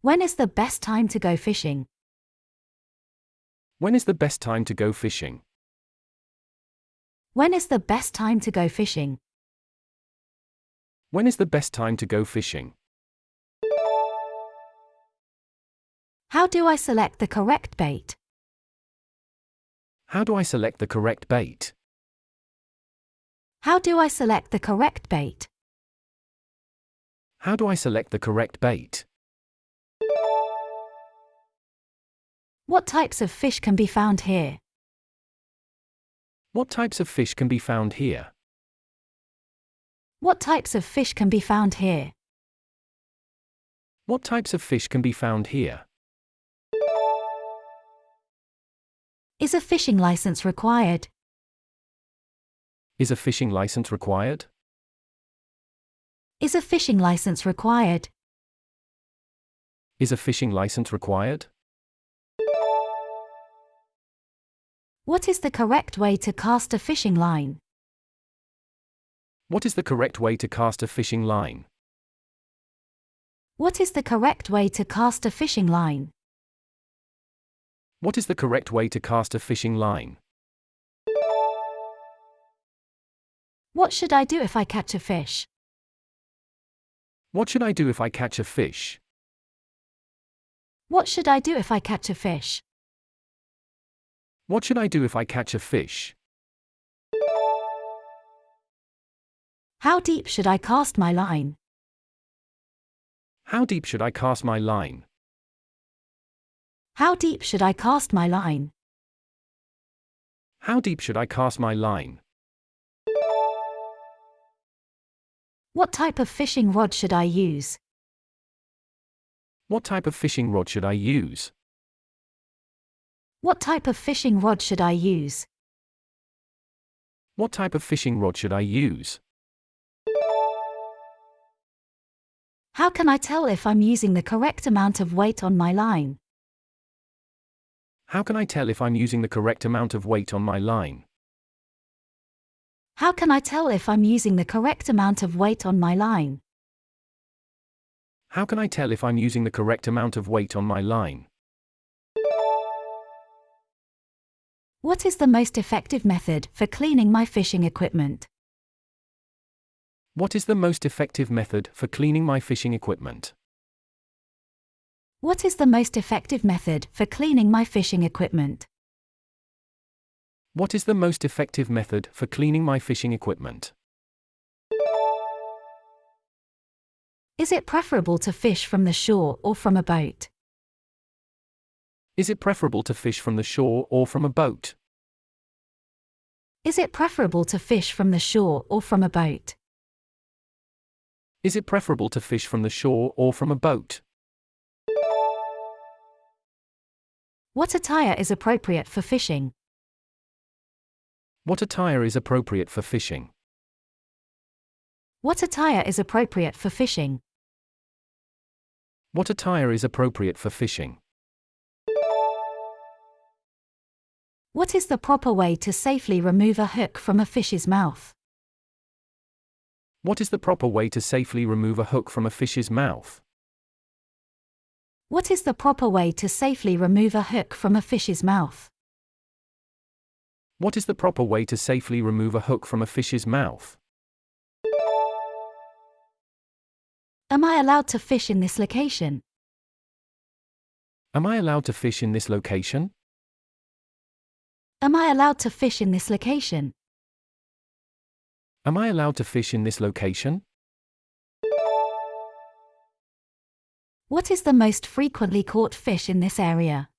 When is the best time to go fishing? When is the best time to go fishing? When is the best time to go fishing? When is the best time to go fishing? How do I select the correct bait? How do I select the correct bait? How do I select the correct bait? How do I select the correct bait? What types of fish can be found here? What types of fish can be found here? What types of fish can be found here? What types of fish can be found here? Is a fishing license required? Is a fishing license required? Is a fishing license required? Is a fishing license required? What is the correct way to cast a fishing line? What is the correct way to cast a fishing line? What is the correct way to cast a fishing line? What is the correct way to cast a fishing line? What should I do if I catch a fish? What should I do if I catch a fish? What should I do if I catch a fish? What should I do if I catch a fish? How deep should I cast my line? How deep should I cast my line? How deep should I cast my line? How deep should I cast my line? What type of fishing rod should I use? What type of fishing rod should I use? What type of fishing rod should I use? What type of fishing rod should I use? How can I tell if I'm using the correct amount of weight on my line? How can I tell if I'm using the correct amount of weight on my line? How can I tell if I'm using the correct amount of weight on my line? How can I tell if I'm using the correct amount of weight on my line? What is the most effective method for cleaning my fishing equipment? What is the most effective method for cleaning my fishing equipment? What is the most effective method for cleaning my fishing equipment? What is the most effective method for cleaning my fishing equipment? Is it preferable to fish from the shore or from a boat? Is it preferable to fish from the shore or from a boat? Is it preferable to fish from the shore or from a boat? Is it preferable to fish from the shore or from a boat? What attire is appropriate for fishing? What attire is appropriate for fishing? What attire is appropriate for fishing? What attire is appropriate for fishing? What is the proper way to safely remove a hook from a fish's mouth? What is the proper way to safely remove a hook from a fish's mouth? What is the proper way to safely remove a hook from a fish's mouth? What is the proper way to safely remove a hook from a fish's mouth? Am I allowed to fish in this location? Am I allowed to fish in this location? Am I allowed to fish in this location? Am I allowed to fish in this location? What is the most frequently caught fish in this area?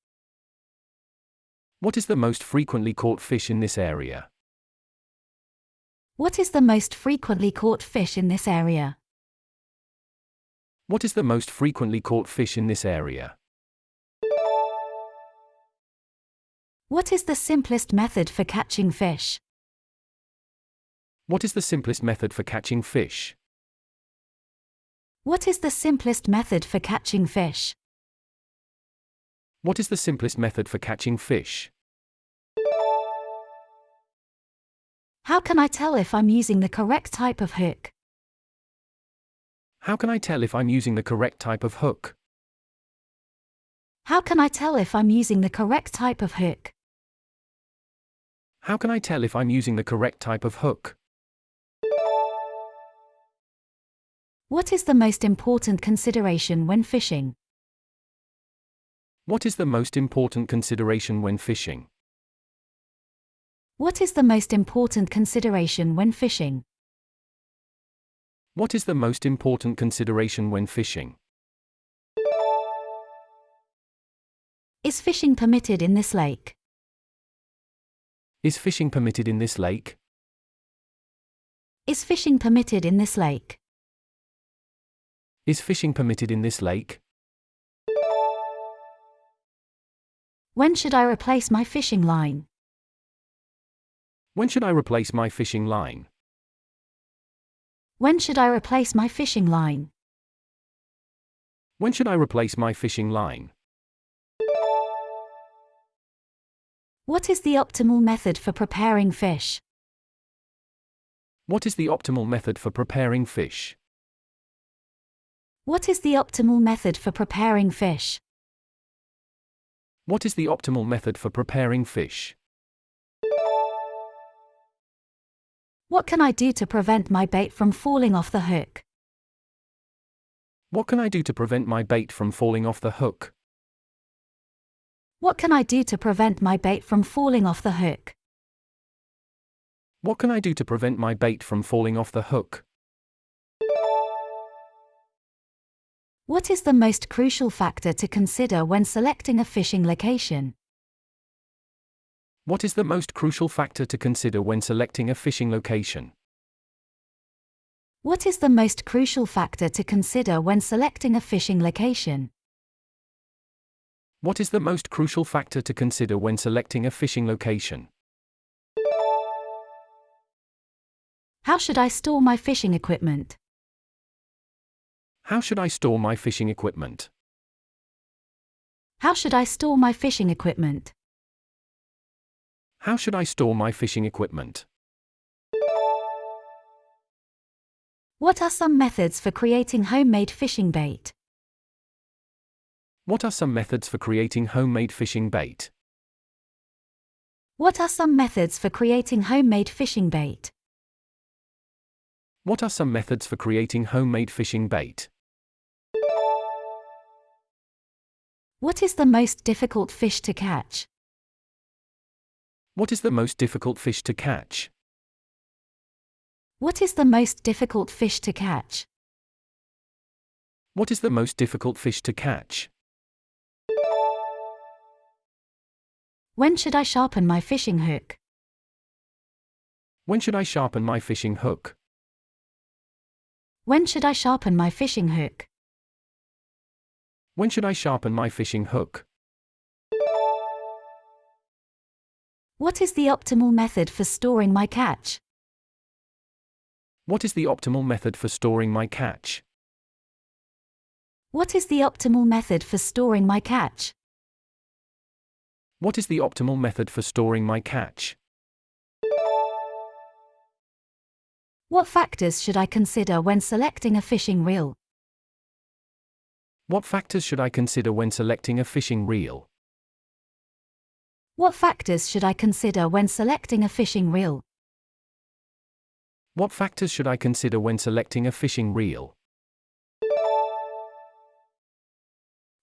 What is the most frequently caught fish in this area? What is the most frequently caught fish in this area? What is the most frequently caught fish in this area? What is the simplest method for catching fish? What is the simplest method for catching fish? What is the simplest method for catching fish? What is the simplest method for catching fish? How can I tell if I'm using the correct type of hook? How can I tell if I'm using the correct type of hook? How can I tell if I'm using the correct type of hook? How can I tell if I'm using the correct type of hook? What is the most important consideration when fishing? What is the most important consideration when fishing? What is the most important consideration when fishing? What is the most important consideration when fishing? Is fishing permitted in this lake? Is fishing permitted in this lake? Is fishing permitted in this lake? Is fishing permitted in this lake? When should I replace my fishing line? When should I replace my fishing line? When should I replace my fishing line? When should I replace my fishing line? What is the optimal method for preparing fish? What is the optimal method for preparing fish? What is the optimal method for preparing fish? What is the optimal method for preparing fish? What can I do to prevent my bait from falling off the hook? What can I do to prevent my bait from falling off the hook? What can I do to prevent my bait from falling off the hook? What can I do to prevent my bait from falling off the hook? What is the most crucial factor to consider when selecting a fishing location? What is the most crucial factor to consider when selecting a fishing location? What is the most crucial factor to consider when selecting a fishing location? What is the most crucial factor to consider when selecting a fishing location? How should I store my fishing equipment? How should I store my fishing equipment? How should I store my fishing equipment? How should I store my fishing equipment? What are some methods for creating homemade fishing bait? What are some methods for creating homemade fishing bait? What are some methods for creating homemade fishing bait? What are some methods for creating homemade fishing bait? What is the most difficult fish to catch? What is the most difficult fish to catch? What is the most difficult fish to catch? What is the most difficult fish to catch? When should I sharpen my fishing hook? When should I sharpen my fishing hook? When should I sharpen my fishing hook? When should I sharpen my fishing hook? What is the optimal method for storing my catch? What is the optimal method for storing my catch? What is the optimal method for storing my catch? What is the optimal method for storing my catch? What factors should I consider when selecting a fishing reel? What factors should I consider when selecting a fishing reel? What factors should I consider when selecting a fishing reel? What factors should I consider when selecting a fishing reel?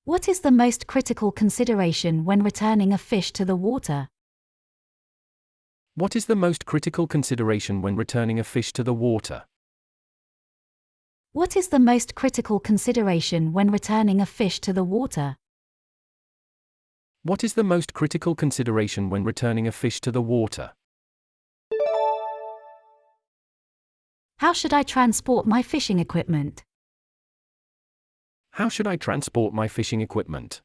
What is the most critical consideration when returning a fish to the water? What is the most critical consideration when returning a fish to the water? What is the most critical consideration when returning a fish to the water? What is the most critical consideration when returning a fish to the water? How should I transport my fishing equipment? How should I transport my fishing equipment?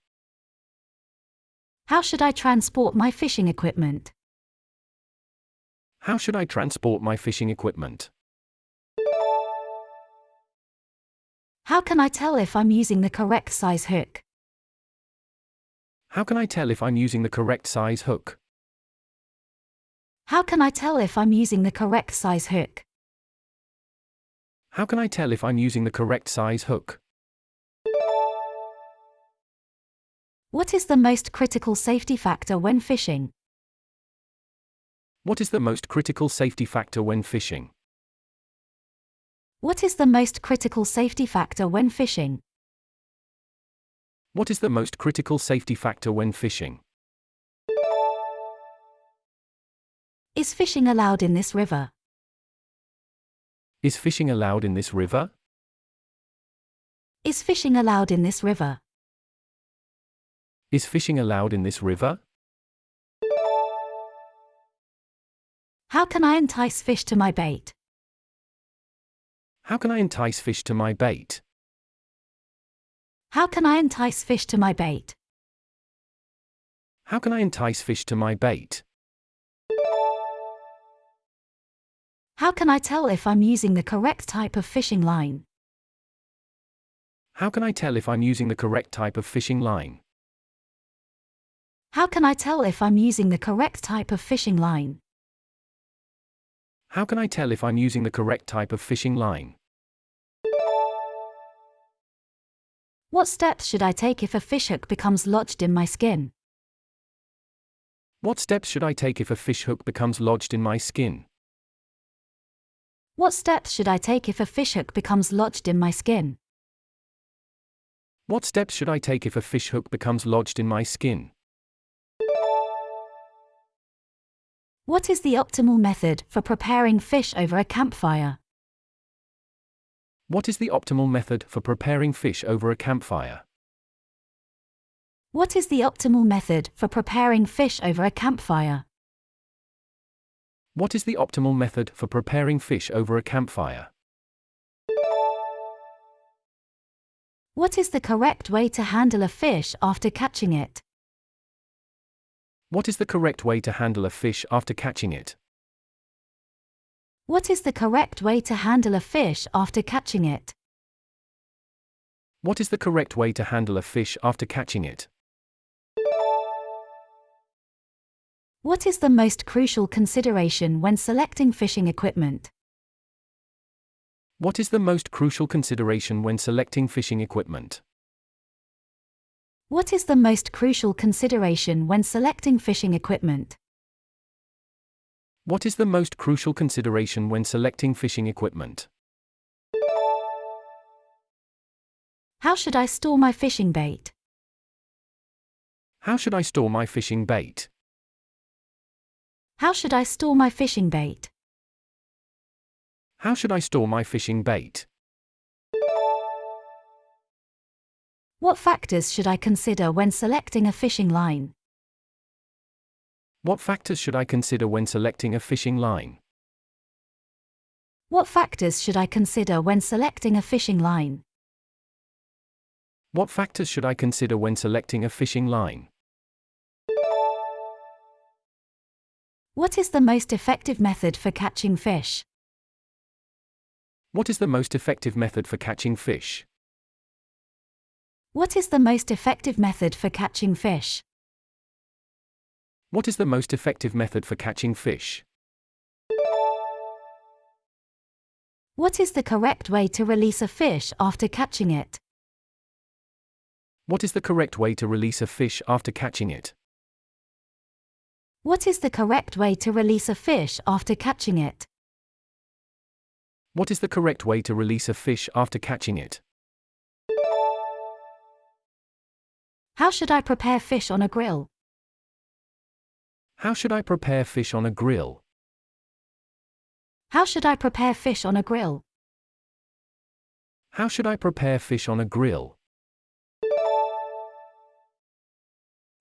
How should I transport my fishing equipment? How should I transport my fishing equipment? How can I tell if I'm using the correct size hook? How can I tell if I'm using the correct size hook? How can I tell if I'm using the correct size hook? How can I tell if I'm using the correct size hook? What is the most critical safety factor when fishing? What is the most critical safety factor when fishing? What is the most critical safety factor when fishing? What is the most critical safety factor when fishing? Is fishing allowed in this river? Is fishing allowed in this river? Is fishing allowed in this river? Is fishing allowed in this river? How can I entice fish to my bait? How can I entice fish to my bait? How can I entice fish to my bait? How can I entice fish to my bait? How can I tell if I'm using the correct type of fishing line? How can I tell if I'm using the correct type of fishing line? How can I tell if I'm using the correct type of fishing line? How can I tell if I'm using the correct type of fishing line? What steps should I take if a fishhook becomes lodged in my skin? What steps should I take if a fishhook becomes lodged in my skin? What steps should I take if a fishhook becomes lodged in my skin? What steps should I take if a fishhook becomes lodged in my skin? What is the optimal method for preparing fish over a campfire? What is the optimal method for preparing fish over a campfire? What is the optimal method for preparing fish over a campfire? What is the optimal method for preparing fish over a campfire? What is the correct way to handle a fish after catching it? What is the correct way to handle a fish after catching it? What is the correct way to handle a fish after catching it? What is the correct way to handle a fish after catching it? What is the most crucial consideration when selecting fishing equipment? What is the most crucial consideration when selecting fishing equipment? What is the most crucial consideration when selecting fishing equipment? What is the most crucial consideration when selecting fishing equipment? How should I store my fishing bait? How should I store my fishing bait? How should I store my fishing bait? How should I store my fishing bait? What factors should I consider when selecting a fishing line? What factors should I consider when selecting a fishing line? What factors should I consider when selecting a fishing line? What factors should I consider when selecting a fishing line? What is the most effective method for catching fish? What is the most effective method for catching fish? What is the most effective method for catching fish? What is the most effective method for catching fish? What is the correct way to release a fish after catching it? What is the correct way to release a fish after catching it? What is the correct way to release a fish after catching it? What is the correct way to release a fish after catching it? How should I prepare fish on a grill? How should I prepare fish on a grill? How should I prepare fish on a grill? How should I prepare fish on a grill?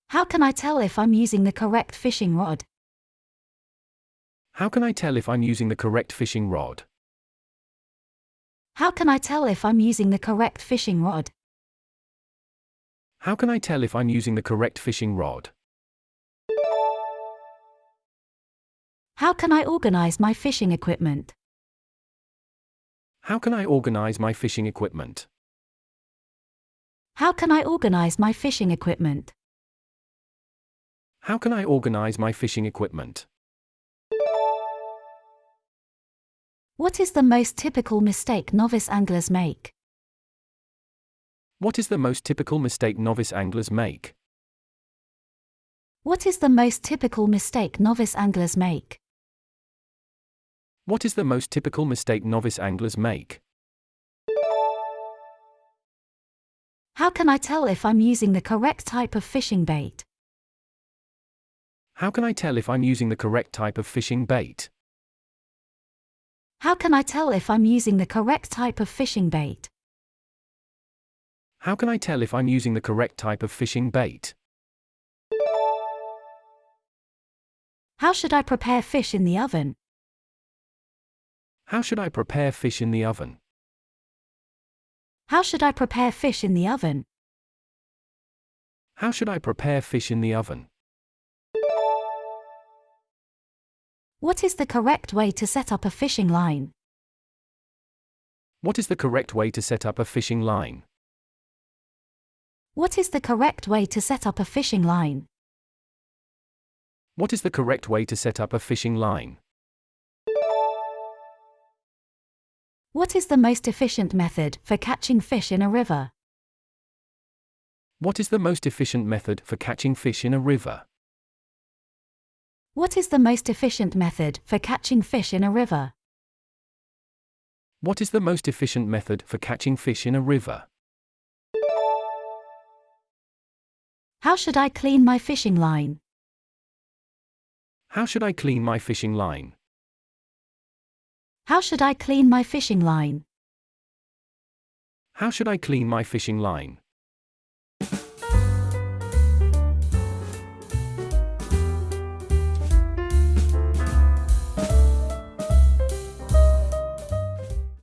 How can I tell if I'm using the correct fishing rod? How can I tell if I'm using the correct fishing rod? How can I tell if I'm using the correct fishing rod? How can I tell if I'm using the correct fishing rod? How can I organize my fishing equipment? How can I organize my fishing equipment? How can I organize my fishing equipment? How can I organize my fishing equipment? What is the most typical mistake novice anglers make? What is the most typical mistake novice anglers make? What is the most typical mistake novice anglers make? What is the most typical mistake novice anglers make? How can I tell if I'm using the correct type of fishing bait? How can I tell if I'm using the correct type of fishing bait? How can I tell if I'm using the correct type of fishing bait? How can I tell if I'm using the correct type of fishing bait? How should I prepare fish in the oven? How should I prepare fish in the oven? How should I prepare fish in the oven? How should I prepare fish in the oven? What is the correct way to set up a fishing line? What is the correct way to set up a fishing line? What is the correct way to set up a fishing line? What is the correct way to set up a fishing line? What is the most efficient method for catching fish in a river? What is the most efficient method for catching fish in a river? What is the most efficient method for catching fish in a river? What is the most efficient method for catching fish in a river? How should I clean my fishing line? How should I clean my fishing line? How should I clean my fishing line? How should I clean my fishing line?